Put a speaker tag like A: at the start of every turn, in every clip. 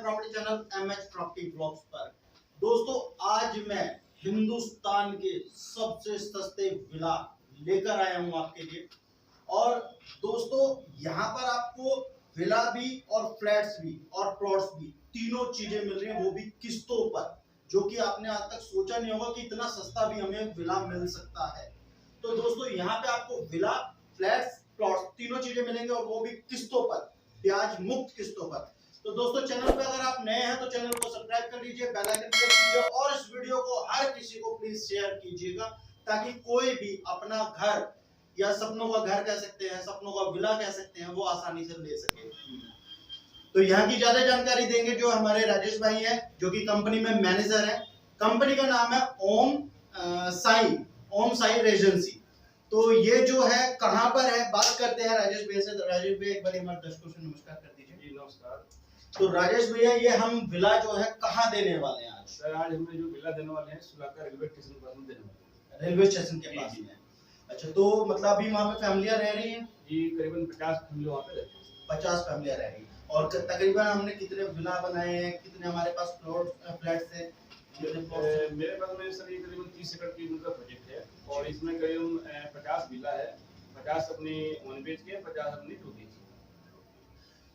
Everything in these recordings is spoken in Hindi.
A: Property channel MH property blogs पर। दोस्तों आज मैं हिंदुस्तान के सबसे सस्ते विला लेकर आया हूं आपके लिए। और दोस्तों यहाँ पर आपको विला भी और फ्लैट्स भी और प्लॉट्स भी तीनों चीजें मिल रही हैं, वो भी किस्तों पर, जो कि आपने आज तक सोचा नहीं होगा कि इतना सस्ता भी हमें विला मिल सकता है। तो दोस्तों यहाँ पे आपको विला, फ्लैट्स, प्लॉट्स तीनों चीजें मिलेंगे और वो भी किस्तों पर, ब्याज मुक्त किस्तों पर। तो दोस्तों चैनल पे अगर आप नए हैं तो चैनल को सब्सक्राइब कर लीजिए, बेल आइकन प्रेस कीजिए और इस वीडियो को हर किसी को प्लीज शेयर कीजिएगा, ताकि कोई भी अपना घर या सपनों का घर कह सकते हैं, सपनों का विला कह सकते हैं, वो आसानी से ले सके। तो यहाँ की ज्यादा जानकारी देंगे जो हमारे राजेश भाई हैं, जो कि कंपनी में मैनेजर है। कंपनी का नाम है ओम साई रेजेंसी। तो ये जो है कहाँ पर है, बात करते हैं राजेश भैया से। तो राजेश भैया एक बार हमारे दर्शकों से नमस्कार कर दीजिए।
B: जी नमस्कार।
A: तो राजेश भैया ये हम विला जो है कहाँ देने वाले हैं आज?
B: सर आज हमें जो विला देने वाले हैं सुलाका रेलवे स्टेशन पर हम देने वाले हैं।
A: रेलवे स्टेशन के पास में। अच्छा, तो मतलब अभी वहाँ पे फैमिलियाँ रह रही हैं?
B: जी करीबन 50 फैमिली वहाँ पे रहती हैं।
A: 50 फैमिलियाँ रह रही हैं। और तकरीबन हमने कितने विला बनाए हैं, कितने हमारे पास फ्लैट्स हैं?
B: मेरे पास में सर ये करीबन 30 एकड़ की उनका प्रोजेक्ट है और इसमें करीबन 50 विला है, 50 अपनी 1 BHK, 50 अपनी 2 BHK।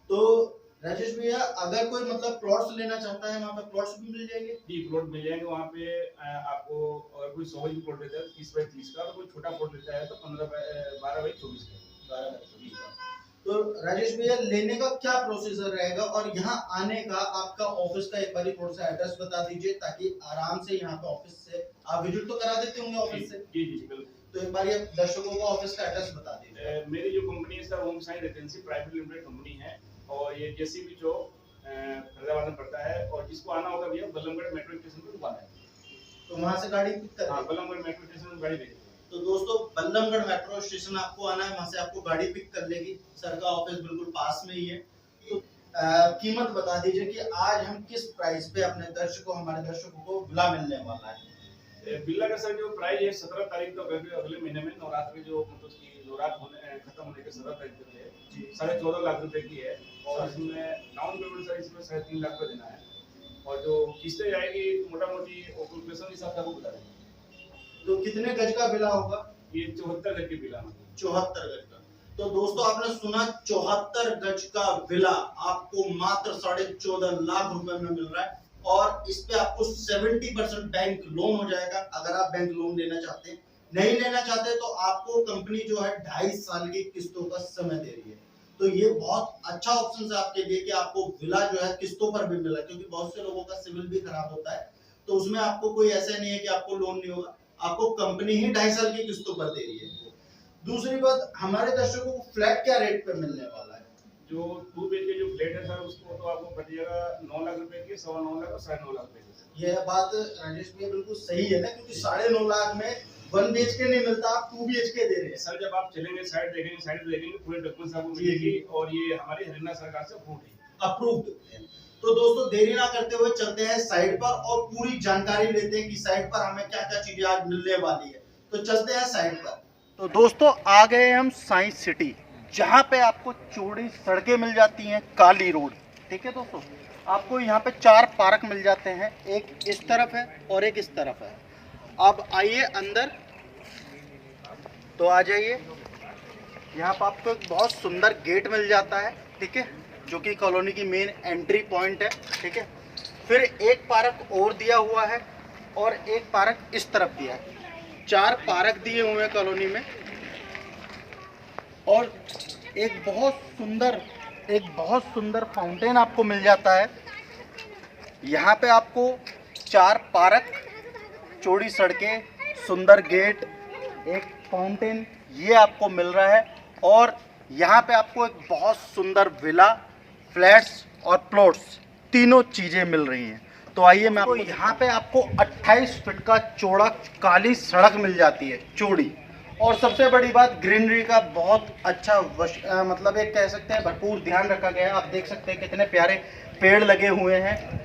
A: तो राजेश भैया अगर कोई मतलब प्लॉट्स लेना चाहता है, वहाँ पे प्लॉट्स भी मिल जाएंगे?
B: जी प्लॉट मिल जाएंगे वहाँ पे। आपको अगर कोई 100 गज प्लॉट लेता है 30 बाई 30 का, तो कोई छोटा प्लॉट लेता है तो 12 बाई 24 का।
A: 12 बाई 24 का। तो राजेश भैया लेने का क्या प्रोसीजर रहेगा और यहाँ आने का आपका ऑफिस का एक बार थोड़ा सा एड्रेस बता दीजिए, ताकि आराम से यहाँ पे ऑफिस से आप विजिट तो करा देते होंगे ऑफिस से?
B: जी जी बिल्कुल।
A: तो एक बार ये दर्शकों को ऑफिस का एड्रेस बता दीजिए।
B: मेरी जो कंपनी है sir Om Sai regency private limited company है और ये जेसीबी चौक फरीदाबाद में पड़ता है। और जिसको आना होगा भैया बल्लमगढ़ मेट्रो स्टेशन पर दुकान है,
A: तो वहाँ से गाड़ी पिक कर?
B: हाँ बल्लमगढ़ मेट्रो स्टेशन में गाड़ी भेज।
A: तो दोस्तों बल्लमगढ़ मेट्रो स्टेशन आपको आना है, वहां से आपको गाड़ी पिक कर लेगी। सर का ऑफिस बिल्कुल पास में ही है। तो कीमत बता दीजिए कि आज हम किस प्राइस पे अपने हमारे दर्शकों को विला मिलने वाला है?
B: विला का सर जो प्राइस है 17 तारीख तक अगले महीने में नवरात्र जो मतलब की नवरात्र खत्म होने के 17 तारीख तक है जी, 14.5 लाख रुपए की है। और इसमें डाउन पेमेंट सर इसमें 3.5 लाख का देना है और जो किस्तें जाएगी मोटा मोटी कैलकुलेशन के हिसाब से आपको बता देंगे।
A: तो कितने गज का विला होगा?
B: ये 74 गज की विला है।
A: 74 गज का। तो दोस्तों आपने सुना, 74 गज का विला आपको मात्र 14.5 लाख रुपए में मिल रहा है। और इस पे आपको 70% बैंक लोन हो जाएगा, अगर आप बैंक लोन लेना चाहते हैं। नहीं लेना चाहते तो आपको कंपनी जो है 2.5 साल की किस्तों का समय दे रही है। तो ये बहुत अच्छा ऑप्शन है आपके लिए कि आपको विला जो है किस्तों पर भी मिला, क्योंकि बहुत से लोगों का सिविल भी खराब होता है। तो उसमें आपको कोई ऐसा नहीं है कि आपको लोन नहीं होगा, आपको कंपनी ही 2.5 साल की किस्तों पर दे रही है। दूसरी बात, हमारे दर्शकों को फ्लैट क्या रेट पे मिलने वाला है?
B: जो 2 BHK जो फ्लैट है सर उसको तो आपको पड़ जाएगा 9 लाख रुपए की, 9.25 लाख और 9.5 लाख रुपए की।
A: ये बात राजेश भैया बिल्कुल सही है ना, क्योंकि 9.5 लाख में 1 BHK नहीं मिलता, आप 2 BHK दे रहे हैं।
B: सर जब आप चलेंगे साइड देखेंगे पूरे डॉक्यूमेंट्स आपको मिलेगी और ये हमारी हरियाणा सरकार से
A: अप्रूव्ड है। तो दोस्तों देरी ना करते हुए चलते हैं साइट पर और पूरी जानकारी लेते हैं कि साइट पर हमें क्या क्या चीजें आज मिलने वाली है। तो चलते हैं साइट पर। तो दोस्तों आ गए हम साइंस सिटी, जहाँ पे आपको चौड़ी सड़कें मिल जाती हैं, काली रोड। ठीक है दोस्तों, आपको यहाँ पे 4 पार्क मिल जाते हैं, एक इस तरफ है और एक इस तरफ है। अब आइए अंदर, तो आ जाइए। यहाँ पर आपको एक बहुत सुंदर गेट मिल जाता है, ठीक है, जो कि कॉलोनी की मेन एंट्री पॉइंट है। ठीक है, फिर एक पार्क और दिया हुआ है और एक पार्क इस तरफ दिया है। 4 पार्क दिए हुए हैं कॉलोनी में। और एक बहुत सुंदर फाउंटेन आपको मिल जाता है। यहाँ पे आपको 4 पार्क, चौड़ी सड़कें, सुंदर गेट, एक फाउंटेन, ये आपको मिल रहा है। और यहाँ पे आपको एक बहुत सुंदर विला, फ्लैट्स और प्लॉट्स तीनों चीज़ें मिल रही हैं। तो आइए मैं आपको यहाँ पे आपको 28 फीट का चौड़ा काली सड़क मिल जाती है, चौड़ी। और सबसे बड़ी बात, ग्रीनरी का बहुत अच्छा मतलब एक कह सकते हैं भरपूर ध्यान रखा गया है। आप देख सकते हैं कितने प्यारे पेड़ लगे हुए हैं,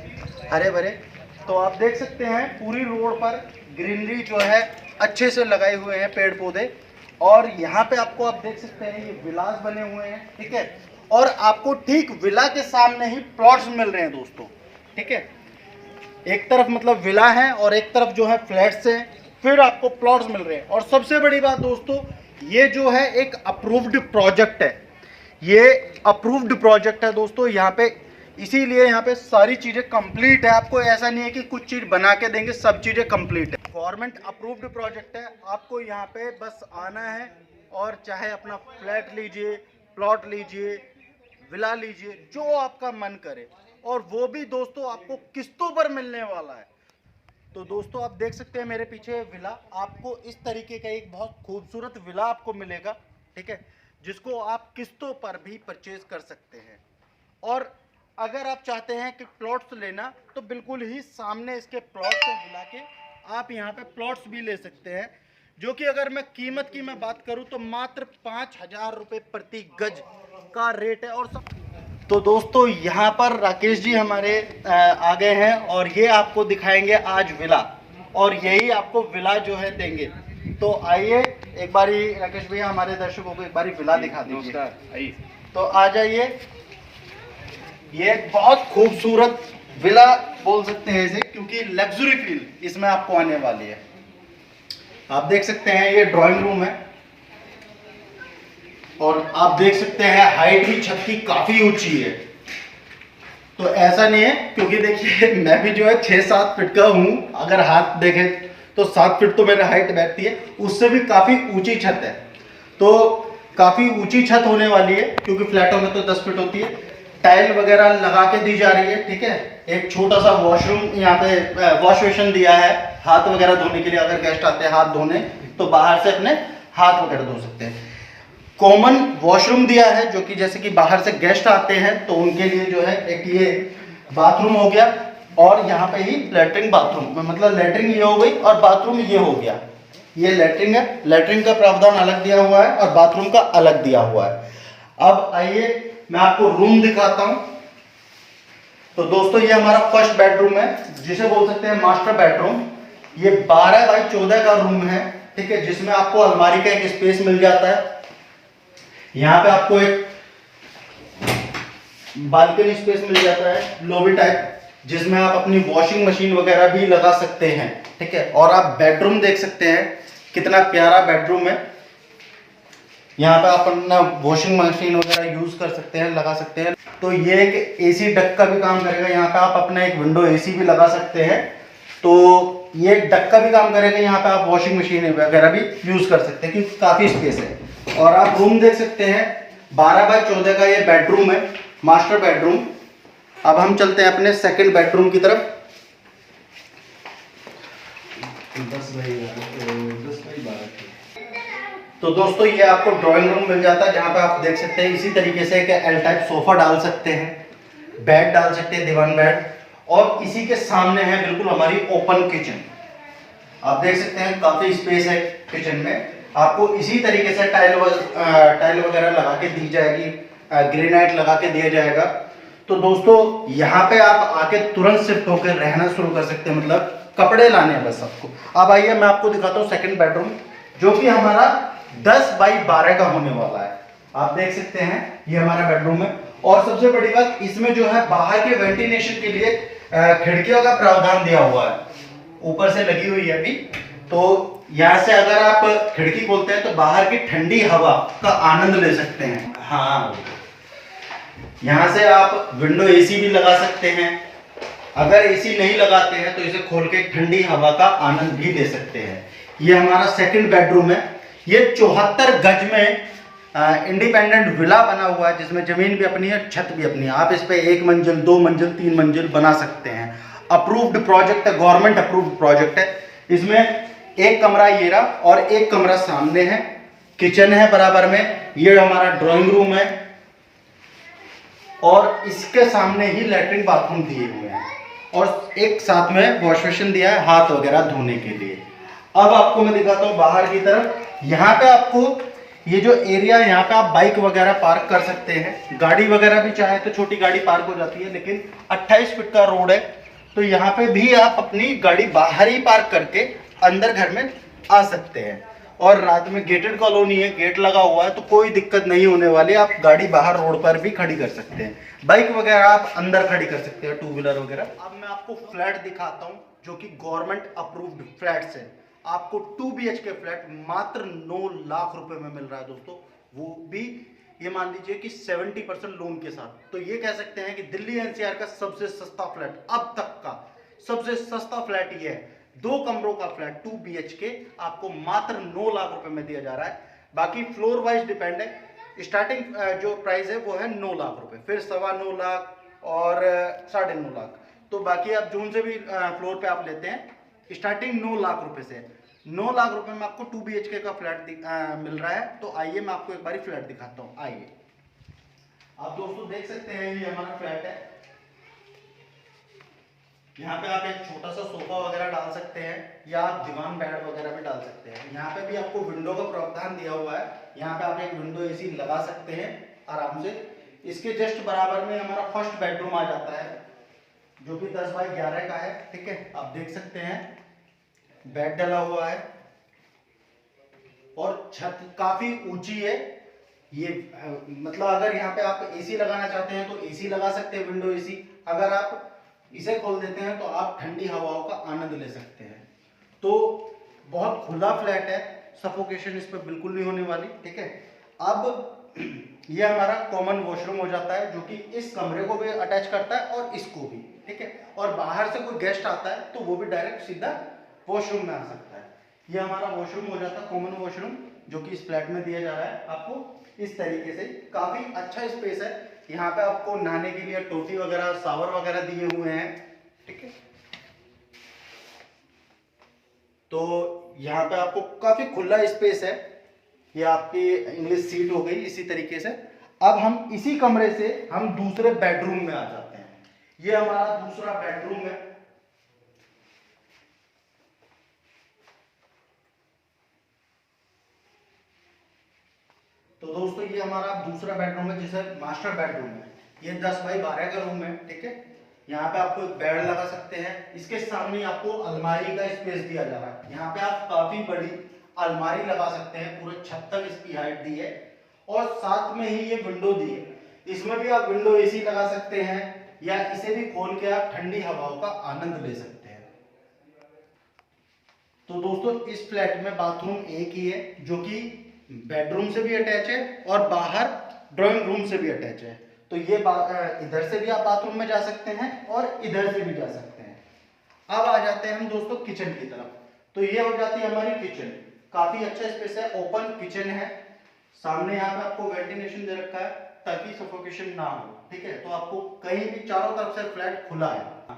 A: हरे भरे। तो आप देख सकते हैं पूरी रोड पर ग्रीनरी जो है अच्छे से लगाए हुए हैं, पेड़ पौधे। और यहाँ पे आपको आप देख सकते हैं ये विलास बने हुए हैं, ठीक है। और आपको ठीक विला के सामने ही प्लॉट्स मिल रहे हैं दोस्तों। ठीक है। एक तरफ मतलब विला है और एक तरफ जो है फ्लैट्स हैं, फिर आपको प्लॉट्स मिल रहे हैं। और सबसे बड़ी बात दोस्तों, ये जो है एक अप्रूव्ड प्रोजेक्ट है, ये अप्रूव्ड प्रोजेक्ट है दोस्तों यहाँ पे, इसीलिए यहाँ पे सारी चीज़ें कंप्लीट है। आपको ऐसा नहीं है कि कुछ चीज़ बना के देंगे, सब चीज़ें कंप्लीट है। गवर्नमेंट अप्रूव्ड प्रोजेक्ट है, आपको यहाँ पे बस आना है और चाहे अपना फ्लैट लीजिए, प्लॉट लीजिए, विला लीजिए, जो आपका मन करे, और वो भी दोस्तों आपको किस्तों पर मिलने वाला है। तो दोस्तों आप देख सकते हैं मेरे पीछे विला, आपको इस तरीके का एक बहुत खूबसूरत विला आपको मिलेगा, ठीक है, जिसको आप किस्तों पर भी परचेज कर सकते हैं। और अगर आप चाहते हैं कि प्लॉट्स लेना, तो बिल्कुल ही सामने इसके प्लॉट्स मिला के आप यहाँ पे प्लॉट्स भी ले सकते हैं, जो कि अगर मैं कीमत की मैं बात करूँ तो मात्र 5,000 रुपये प्रति गज का रेट है। और सब तो दोस्तों यहाँ पर राकेश जी हमारे आ गए हैं और ये आपको दिखाएंगे आज विला, और यही आपको विला जो है देंगे। तो आइए एक बारी राकेश भैया हमारे दर्शकों को एक बारी विला दिखा दीजिए। तो आ जाइए, ये एक बहुत खूबसूरत विला बोल सकते हैं इसे, क्योंकि लग्जरी फील इसमें आपको आने वाली है। आप देख सकते हैं ये ड्राइंग रूम है, और आप देख सकते हैं हाइट भी छत की काफी ऊंची है। तो ऐसा नहीं है, क्योंकि देखिए मैं भी जो है 6-7 फीट का हूं, अगर हाथ देखें तो 7 फीट तो मेरी हाइट बैठती है, उससे भी काफी ऊंची छत है। तो काफी ऊंची छत होने वाली है, क्योंकि फ्लैटों में तो 10 फीट होती है। टाइल वगैरह लगा के दी जा रही है, ठीक है। एक छोटा सा वॉशरूम यहाँ पे वॉश बेसिन दिया है, हाथ वगैरह धोने के लिए। अगर गेस्ट आते हैं हाथ धोने, तो बाहर से अपने हाथ वगैरह धो सकते हैं। कॉमन वॉशरूम दिया है, जो कि जैसे कि बाहर से गेस्ट आते हैं तो उनके लिए जो है एक ये बाथरूम हो गया, और यहाँ पे ही लैट्रिन बाथरूम, मतलब लैट्रिन ये हो गई और बाथरूम ये हो गया। ये लैट्रिन है, लैट्रिन का प्रावधान अलग दिया हुआ है और बाथरूम का अलग दिया हुआ है। अब आइए मैं आपको रूम दिखाता हूं। तो दोस्तों ये हमारा फर्स्ट बेडरूम है, जिसे बोल सकते हैं मास्टर बेडरूम। ये 12 बाई 14 का रूम है, ठीक है, जिसमें आपको अलमारी का एक स्पेस मिल जाता है। यहाँ पे आपको एक बालकनी स्पेस मिल जाता है लॉबी टाइप, जिसमें आप अपनी वॉशिंग मशीन वगैरह भी लगा सकते हैं, ठीक है। और आप बेडरूम देख सकते हैं, कितना प्यारा बेडरूम है। यहाँ पे आप अपना वॉशिंग मशीन वगैरह यूज कर सकते हैं, लगा सकते हैं। तो ये एक एसी डक का भी काम करेगा, यहाँ पे आप अपना एक विंडो एसी भी लगा सकते हैं। तो ये डक का भी काम करेगा, यहाँ पे आप वॉशिंग मशीन वगैरह भी यूज कर सकते हैं, क्योंकि काफी स्पेस है। और आप रूम देख सकते हैं, 12 बाई 14 का ये बेडरूम है, मास्टर बेडरूम। अब हम चलते हैं अपने सेकंड बेडरूम की तरफ। 10 बाई 12। तो दोस्तों ये आपको ड्राइंग रूम मिल जाता है, जहाँ पे आप देख सकते हैं इसी तरीके से एक एल टाइप सोफा डाल सकते हैं, बेड डाल सकते हैं, दीवान बेड। और इसी के सामने है बिल्कुल हमारी ओपन किचन। आप देख सकते हैं काफी स्पेस है किचन में। आपको इसी तरीके से टाइल वगैरह लगा के दी जाएगी, ग्रेनाइट लगा के दिया जाएगा। तो दोस्तों यहाँ पे आप आके तुरंत शिफ्ट होकर रहना शुरू कर सकते हैं, मतलब कपड़े लाने हैं बस आपको। अब आइए मैं आपको दिखाता हूँ सेकंड बेडरूम, जो कि हमारा 10 बाई 12 का होने वाला है। आप देख सकते हैं ये हमारा बेडरूम है। और सबसे बड़ी बात, इसमें जो है बाहर के वेंटिलेशन के लिए खिड़कियों का प्रावधान दिया हुआ है, ऊपर से लगी हुई है अभी। तो यहाँ से अगर आप खिड़की खोलते हैं तो बाहर की ठंडी हवा का आनंद ले सकते हैं। हाँ, यहाँ से आप विंडो एसी भी लगा सकते हैं। अगर एसी नहीं लगाते हैं तो इसे खोल के ठंडी हवा का आनंद भी ले सकते हैं। ये हमारा सेकंड बेडरूम है। ये 74 गज में इंडिपेंडेंट विला बना हुआ है, जिसमें जमीन भी अपनी है, छत भी अपनी है। आप इस पे 1 मंजिल, 2 मंजिल, 3 मंजिल बना सकते हैं। अप्रूव्ड प्रोजेक्ट है, गवर्नमेंट अप्रूव्ड प्रोजेक्ट है। इसमें एक कमरा ये रहा और एक कमरा सामने है, किचन है बराबर में। ये हमारा ड्राइंग रूम है, और इसके सामने ही लैट्रिन बाथरूम दिए हुए हैं, और एक साथ में वॉश बेसिन दिया है हाथ वगैरह धोने के लिए। अब आपको मैं दिखाता हूँ बाहर की तरफ। यहाँ पे आपको ये जो एरिया है, यहाँ पे आप बाइक वगैरह पार्क कर सकते हैं। गाड़ी वगैरह भी चाहे तो छोटी गाड़ी पार्क हो जाती है, लेकिन 28 फीट का रोड है, तो यहाँ पे भी आप अपनी गाड़ी बाहर ही पार्क करके अंदर घर में आ सकते हैं। और रात में गेटेड कॉलोनी है, गेट लगा हुआ है, तो कोई दिक्कत नहीं होने वाली। आप गाड़ी बाहर रोड पर भी खड़ी कर सकते हैं, बाइक वगैरह आप अंदर खड़ी कर सकते हैं, टू व्हीलर वगैरह। अब मैं आपको फ्लैट दिखाता हूँ जो कि गवर्नमेंट अप्रूव्ड फ्लैट्स है। आपको 2 BHK फ्लैट मात्र 9 लाख रुपए में मिल रहा है दोस्तों, वो भी ये मान लीजिए कि 70% लोन के साथ। तो ये कह सकते हैं कि दिल्ली NCR का सबसे सस्ता फ्लैट, अब तक का सबसे सस्ता फ्लैट ये है। 2 कमरों का फ्लैट 2 BHK आपको मात्र 9 लाख रुपए में दिया जा रहा है। बाकी फ्लोर वाइज डिपेंड है। स्टार्टिंग जो प्राइस है वो है 9 लाख रुपए, फिर 9.25 लाख और 9.5 लाख। तो बाकी आप जून से भी फ्लोर पे आप लेते हैं, स्टार्टिंग 9 लाख रुपए से। 9 लाख रुपए में आपको 2 BHK का फ्लैट मिल रहा है। तो आइए मैं आपको एक बार फ्लैट दिखाता हूँ। आइए, आप दोस्तों देख सकते हैं ये हमारा फ्लैट है। यहाँ पे आप एक छोटा सा सोफा वगैरह डाल सकते हैं, या आप दीवान बेड वगैरह भी डाल सकते हैं। यहाँ पे भी आपको विंडो का प्रावधान दिया हुआ है। यहाँ पे आप एक विंडो AC लगा सकते हैं आराम से। इसके जस्ट बराबर में हमारा फर्स्ट बेडरूम आ जाता है, जो कि 10 बाई 11 का है। ठीक है, आप देख सकते हैं बेड डला हुआ है और छत काफी ऊंची है। ये मतलब अगर यहाँ पे आप AC लगाना चाहते हैं तो AC लगा सकते हैं, विंडो AC। अगर आप इसे खोल देते हैं तो आप ठंडी हवाओं का आनंद ले सकते हैं। तो बहुत खुला फ्लैट है, सफोकेशन इस पर बिल्कुल नहीं होने वाली। ठीक है, अब ये हमारा कॉमन वॉशरूम हो जाता है, जो कि इस कमरे को भी अटैच करता है और इसको भी। ठीक है, और बाहर से कोई गेस्ट आता है तो वो भी डायरेक्ट सीधा वॉशरूम में आ सकता है। ये हमारा वॉशरूम हो जाता है, कॉमन वॉशरूम, जो कि इस फ्लैट में दिया जा रहा है आपको इस तरीके से। काफी अच्छा स्पेस है। यहाँ पे आपको नहाने के लिए टोटी वगैरह, शावर वगैरह दिए हुए हैं। ठीक है, तो यहाँ पे आपको काफी खुला स्पेस है। ये आपकी इंग्लिश सीट हो गई इसी तरीके से। अब हम इसी कमरे से हम दूसरे बेडरूम में आ जाते हैं। ये हमारा दूसरा बेडरूम है। तो दोस्तों ये हमारा दूसरा बेडरूम है, जिसे मास्टर बेडरूम है। ये 10 बाई 12 का रूम है। ठीक है, यहाँ पे आपको एक बेड लगा सकते हैं। इसके सामने आपको अलमारी का स्पेस दिया जा रहा है। यहाँ पे आप काफी बड़ी अलमारी लगा सकते हैं, पूरे 6 तक इसकी हाइट दी है, और साथ में ही ये विंडो दी है। इसमें भी आप विंडो AC लगा सकते हैं, या इसे भी खोल के आप ठंडी हवाओं का आनंद ले सकते हैं। तो दोस्तों इस फ्लैट में बाथरूम एक ही है, जो कि बेडरूम से भी अटैच है और बाहर ड्राइंग रूम से भी अटैच है। तो ये इधर से भी आप बाथरूम में जा सकते हैं और इधर से भी जा सकते हैं। अब आ जाते हैं हम दोस्तों किचन की तरफ। तो ये हो जाती है हमारी किचन। काफी अच्छा स्पेस है, ओपन किचन है। सामने यहाँ पे आपको वेंटिलेशन दे रखा है ताकि सफोकेशन ना हो। ठीक है, तो आपको कहीं भी चारों तरफ से फ्लैट खुला है।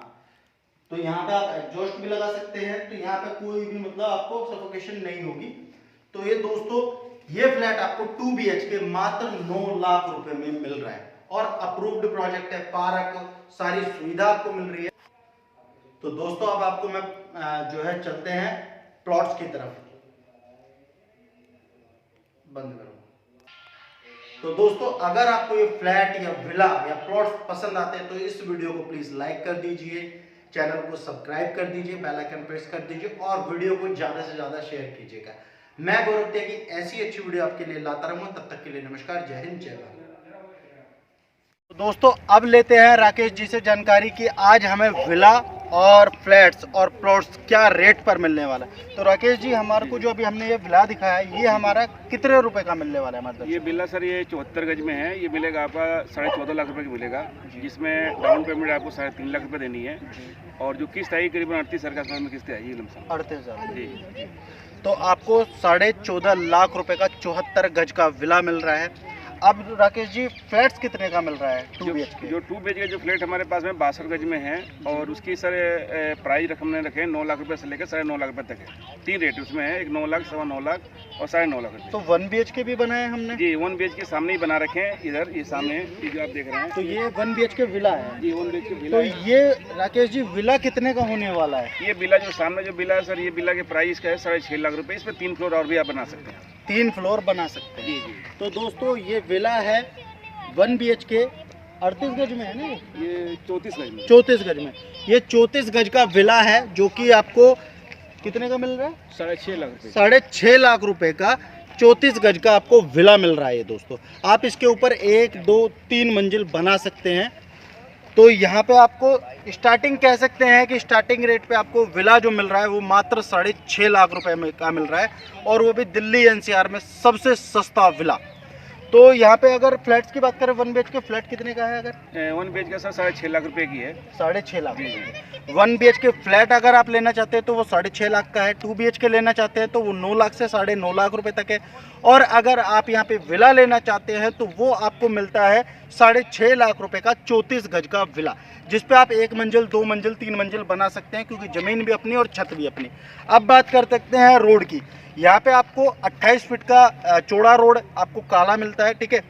A: तो यहाँ पे आप एग्जॉस्ट भी लगा सकते हैं, तो यहाँ पे कोई भी मतलब आपको सफोकेशन नहीं होगी। तो ये दोस्तों ये फ्लैट आपको 2 BHK मात्र 9 लाख रुपए में मिल रहा है, और अप्रूव्ड प्रोजेक्ट है। पार्क, सारी सुविधा आपको मिल रही है। तो दोस्तों अब आपको मैं जो है चलते हैं प्लॉट्स की तरफ। बंद करो। तो दोस्तों अगर आपको ये फ्लैट या विला या प्लॉट्स पसंद आते हैं तो इस वीडियो को प्लीज लाइक कर दीजिए, चैनल को सब्सक्राइब कर दीजिए, बेल आइकन प्रेस कर दीजिए, और वीडियो को ज्यादा से ज्यादा शेयर कीजिएगा। मैं गौरव त्यागी ऐसी अच्छी वीडियो आपके लिए लाता रहूंगा। तब तक के लिए नमस्कार, जय हिंद, जय भारत। दोस्तों अब लेते हैं राकेश जी से जानकारी कि आज हमें विला और फ्लैट्स और प्लॉट्स क्या रेट पर मिलने वाला है। तो राकेश जी, हमारे को जो अभी हमने ये विला दिखाया है, ये हमारा कितने रुपए का मिलने वाला है? मतलब
B: ये विला सर ये 74 गज में है। ये मिलेगा आपका 14.5 लाख रुपए की मिलेगा, जिसमें डाउन पेमेंट आपको 3.5 लाख रुपए देनी है, और जो किस्त आएगी करीबन 38,000 के आसपास में किस्त आएगी।
A: 38,000
B: जी।
A: तो आपको 14.5 लाख रुपए का 74 गज का विला मिल रहा है। अब राकेश जी फ्लैट्स कितने का मिल रहा है? 2 BHK
B: जो 2 BHK जो फ्लैट हमारे पास में 62 गज में है, और उसकी सर प्राइस हमने रखे 9 लाख रुपए से लेकर 9.5 लाख रुपए तक है। 3 रेट उसमें है, एक 9 लाख, 9.25 लाख और 9.5 लाख रुपए।
A: तो 1 BHK भी बनाए हमने?
B: जी 1 BHK सामने ही बना रखे हैं, इधर ये सामने ये जो आप देख रहे हैं।
A: तो ये 1 BHK विला है
B: जी, 1 BHK विला
A: तो
B: है।
A: ये राकेश जी विला कितने का होने वाला है?
B: ये विला जो सामने जो विला है सर, ये विला के प्राइस का है 6.5 लाख रुपए। इस पर 3 फ्लोर और भी आप बना सकते हैं।
A: 3 फ्लोर बना सकते हैं।
B: जी जी।
A: तो दोस्तों ये विला है 1 BHK 38 गज में है ना?
B: ये 34 गज में।
A: 34 गज में। ये 34 गज का विला है, जो कि आपको कितने का मिल रहा है?
B: 6.5 लाख रुपए।
A: 6.5 लाख रुपए का 34 गज का आपको विला मिल रहा है ये दोस्तों। आप इसके ऊपर 1, 2, 3 मंजिल बना सकते हैं। तो यहाँ पे आपको स्टार्टिंग कह सकते हैं कि स्टार्टिंग रेट पे आपको विला जो मिल रहा है वो मात्र 6.5 लाख रुपए में का मिल रहा है, और वो भी दिल्ली एनसीआर में सबसे सस्ता विला। तो यहाँ पे अगर फ्लैट्स की बात करें, 1 BHK फ्लैट कितने का है? अगर
B: 1 BHK का सर 6.5 लाख रुपए की है।
A: 6.5 लाख। 1 BHK फ्लैट अगर आप लेना चाहते हैं तो वो 6.5 लाख का है। 2 BHK लेना चाहते हैं तो वो 9 लाख से 9.5 लाख रुपए तक है। और अगर आप यहाँ पे विला लेना चाहते हैं तो वो आपको मिलता है 6.5 लाख रुपए का 34 गज का विला, जिस पे आप 1 मंजिल, 2 मंजिल, 3 मंजिल बना सकते हैं, क्योंकि ज़मीन भी अपनी और छत भी अपनी। अब बात कर सकते हैं रोड की। यहाँ पे आपको 28 फीट का चौड़ा रोड आपको काला मिलता है, ठीक है।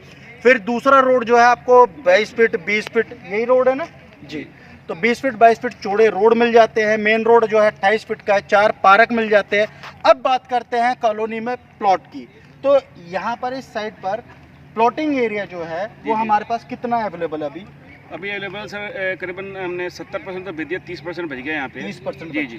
A: फिर दूसरा रोड जो है आपको 22 फीट, 20 फीट, यही रोड है ना जी। तो 20 फीट, 22 फीट चौड़े रोड मिल जाते हैं। मेन रोड जो है 28 फीट का है, 4 पार्क मिल जाते हैं। अब बात करते हैं कॉलोनी में प्लॉट की। तो यहाँ पर इस साइड पर प्लॉटिंग एरिया जो है वो हमारे पास कितना अवेलेबल है
B: अभी अवेलेबल सर करीबन हमने 70% तो भेज दिया, 30% बच गया यहाँ पे।
A: 30%
B: जी जी।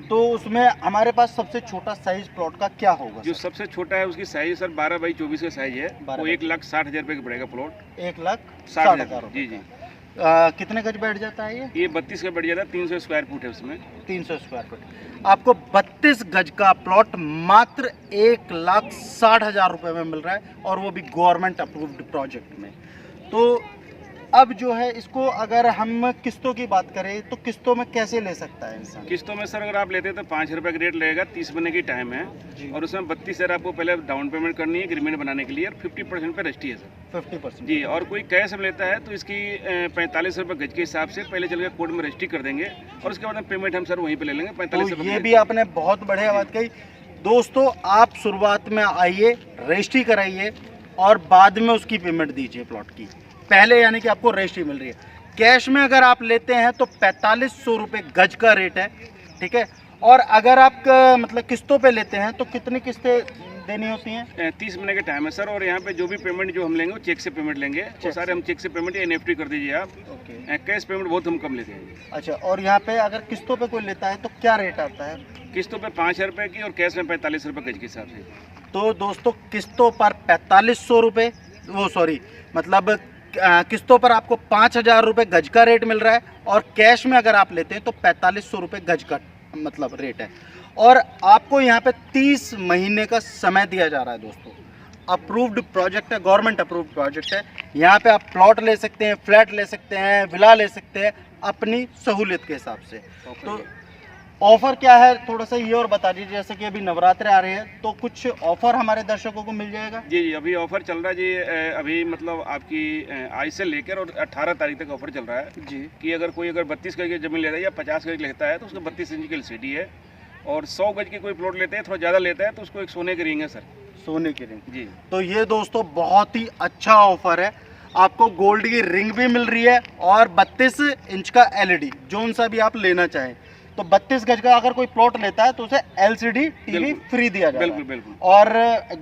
A: तो उसमें हमारे पास सबसे छोटा साइज प्लॉट का क्या होगा?
B: जो सबसे छोटा है उसकी साइज सर 12 बाई 24 का साइज है, वो 1,60,000 रुपए का पड़ेगा प्लॉट।
A: 1,60,000
B: जी जी।
A: कितने गज बैठ जाता है
B: ये 32 का बैठ जाता है, 300 स्क्वायर फुट है उसमें।
A: 300 स्क्वायर फुट आपको 32 गज का प्लॉट मात्र 1,60,000 रुपए में मिल रहा है, और वो भी गवर्नमेंट अप्रूव्ड प्रोजेक्ट में। तो अब जो है इसको अगर हम किस्तों की बात करें तो किस्तों में कैसे ले सकता है इंसान?
B: किस्तों में सर अगर आप लेते हैं तो 5 रुपए का रेट लगेगा, 30 महीने की टाइम है, और उसमें 32,000 आपको पहले डाउन पेमेंट करनी है एग्रीमेंट बनाने के लिए, और 50% पे रजिस्ट्री है सर।
A: 50%
B: जी। और कोई कैश में लेता है तो इसकी 45 रुपए गज के हिसाब से पहले चल के कोर्ट में रजिस्ट्री कर देंगे, और उसके बाद पेमेंट हम सर वहीं पे ले लेंगे 45
A: तो
B: रुपए।
A: ये भी आपने बहुत बढ़िया बात कही दोस्तों। आप शुरुआत में आइए, रजिस्ट्री कराइए, और बाद में उसकी पेमेंट दीजिए प्लॉट की। पहले यानी कि आपको रजिस्ट्री मिल रही है। कैश में अगर आप लेते हैं तो 4500 रुपये गज का रेट है, ठीक है। और अगर आप मतलब किस्तों पे लेते हैं तो कितनी किस्तें देनी होती हैं?
B: 30 महीने के टाइम है सर, और यहाँ पे जो भी पेमेंट जो हम लेंगे वो चेक से पेमेंट लेंगे, वो सारे हम चेक से पेमेंट या NEFT कर दीजिए आप।
A: ओके।
B: कैश पेमेंट बहुत हम कम लेते हैं।
A: अच्छा, और यहाँ पे अगर किस्तों पे कोई लेता है तो क्या रेट आता है?
B: किस्तों पे 5 रुपए की, और कैश में 45 रुपए गज के हिसाब से।
A: तो दोस्तों किस्तों पर 4500 रुपये, मतलब किस्तों पर आपको 5,000 रुपये गज का रेट मिल रहा है, और कैश में अगर आप लेते हैं तो 4500 रुपये गज का मतलब रेट है। और आपको यहाँ पे 30 महीने का समय दिया जा रहा है दोस्तों। अप्रूव्ड प्रोजेक्ट है, गवर्नमेंट अप्रूव्ड प्रोजेक्ट है। यहाँ पे आप प्लॉट ले सकते हैं, फ्लैट ले सकते हैं, विला ले सकते हैं अपनी सहूलियत के हिसाब से। तो ऑफर क्या है थोड़ा सा ये और बता दीजिए। जैसे कि अभी नवरात्रे आ रहे हैं तो कुछ ऑफर हमारे दर्शकों को मिल जाएगा?
B: जी जी, अभी ऑफर चल रहा है जी। अभी मतलब आपकी आज से लेकर और 18 तारीख तक ऑफर चल रहा है
A: जी,
B: कि अगर कोई 32 गज की जमीन लेता है या 50 गज लेता है तो उसको 32 इंच की LCD है, और 100 गज की कोई प्लॉट लेते हैं, थोड़ा ज़्यादा लेता है तो उसको एक सोने की रिंग है सर।
A: सोने की रिंग
B: जी।
A: तो ये दोस्तों बहुत ही अच्छा ऑफर है। आपको गोल्ड की रिंग भी मिल रही है, और 32 इंच का LED जोन सा भी आप लेना चाहें तो 32 गज का अगर कोई प्लॉट लेता है तो उसे LCD TV फ्री दिया जाएगा।
B: बिल्कुल बिल्कुल।
A: और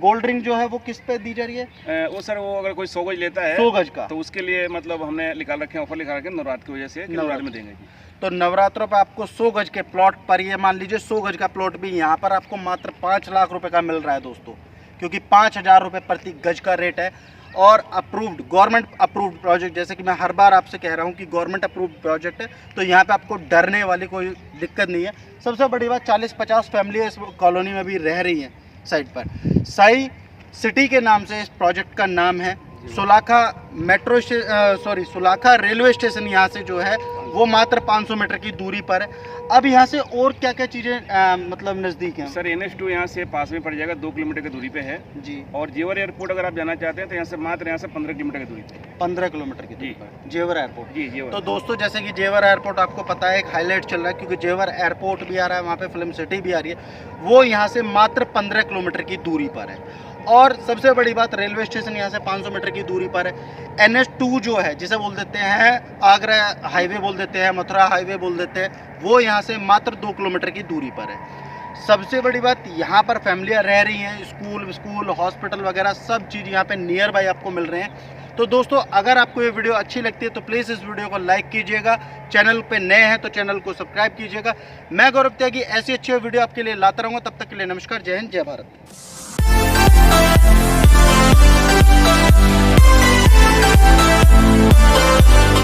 A: गोल्ड रिंग जो है वो किस पे दी जा रही है?
B: वो सर वो अगर कोई 100 गज लेता है
A: 100 गज का,
B: तो उसके लिए मतलब हमने निकाल रखे हैं, ऑफर निकाल रखे हैं नवरात्र की वजह से कि नवरात्र में देंगे जी।
A: तो नवरात्रों पे आपको 100 गज के प्लॉट पर, ये मान लीजिए 100 गज का प्लॉट भी यहाँ पर आपको मात्र 5 लाख रुपए का मिल रहा है दोस्तों, क्योंकि 5,000 रुपये प्रति गज का रेट है, और अप्रूव्ड गवर्नमेंट अप्रूव्ड प्रोजेक्ट। जैसे कि मैं हर बार आपसे कह रहा हूँ कि गवर्नमेंट अप्रूव्ड प्रोजेक्ट है, तो यहाँ पे आपको डरने वाली कोई दिक्कत नहीं है। सबसे बड़ी बात 40-50 फैमिली इस कॉलोनी में भी रह रही हैं साइड पर। साई सिटी के नाम से इस प्रोजेक्ट का नाम है। सुलाखा सुलाखा रेलवे स्टेशन यहाँ से जो है वो मात्र 500 मीटर की दूरी पर है। अब यहाँ से और क्या क्या चीज़ें मतलब नज़दीक हैं?
B: सर NH2 यहाँ से पास में पड़ जाएगा, 2 किलोमीटर की दूरी पे है
A: जी।
B: और जेवर एयरपोर्ट अगर आप जाना चाहते हैं तो यहाँ से मात्र यहाँ से 15 किलोमीटर की दूरी पे।
A: 15 किलोमीटर की दूरी पर जेवर एयरपोर्ट।
B: जी जेवर।
A: तो दोस्तों जैसे कि जेवर एयरपोर्ट आपको पता है एक हाईलाइट चल रहा है, क्योंकि जेवर एयरपोर्ट भी आ रहा है, वहाँ पे फिल्म सिटी भी आ रही है, वो यहाँ से मात्र 15 किलोमीटर की दूरी पर है। और सबसे बड़ी बात रेलवे स्टेशन यहाँ से 500 मीटर की दूरी पर है। NH2 जो है जिसे बोल देते हैं आगरा हाईवे बोल देते हैं, मथुरा हाईवे बोल देते हैं, वो यहाँ से मात्र 2 किलोमीटर की दूरी पर है। सबसे बड़ी बात, यहाँ पर फैमिलियाँ रह रही हैं, स्कूल हॉस्पिटल वगैरह सब चीज़ यहाँ पे नियर बाय आपको मिल रहे हैं। तो दोस्तों, अगर आपको ये वीडियो अच्छी लगती है तो प्लीज़ इस वीडियो को लाइक कीजिएगा, चैनल पे नए हैं तो चैनल को सब्सक्राइब कीजिएगा। मैं गौरव त्यागी ऐसी अच्छी वीडियो आपके लिए लाता रहूँगा। तब तक के लिए नमस्कार, जय हिंद, जय भारत।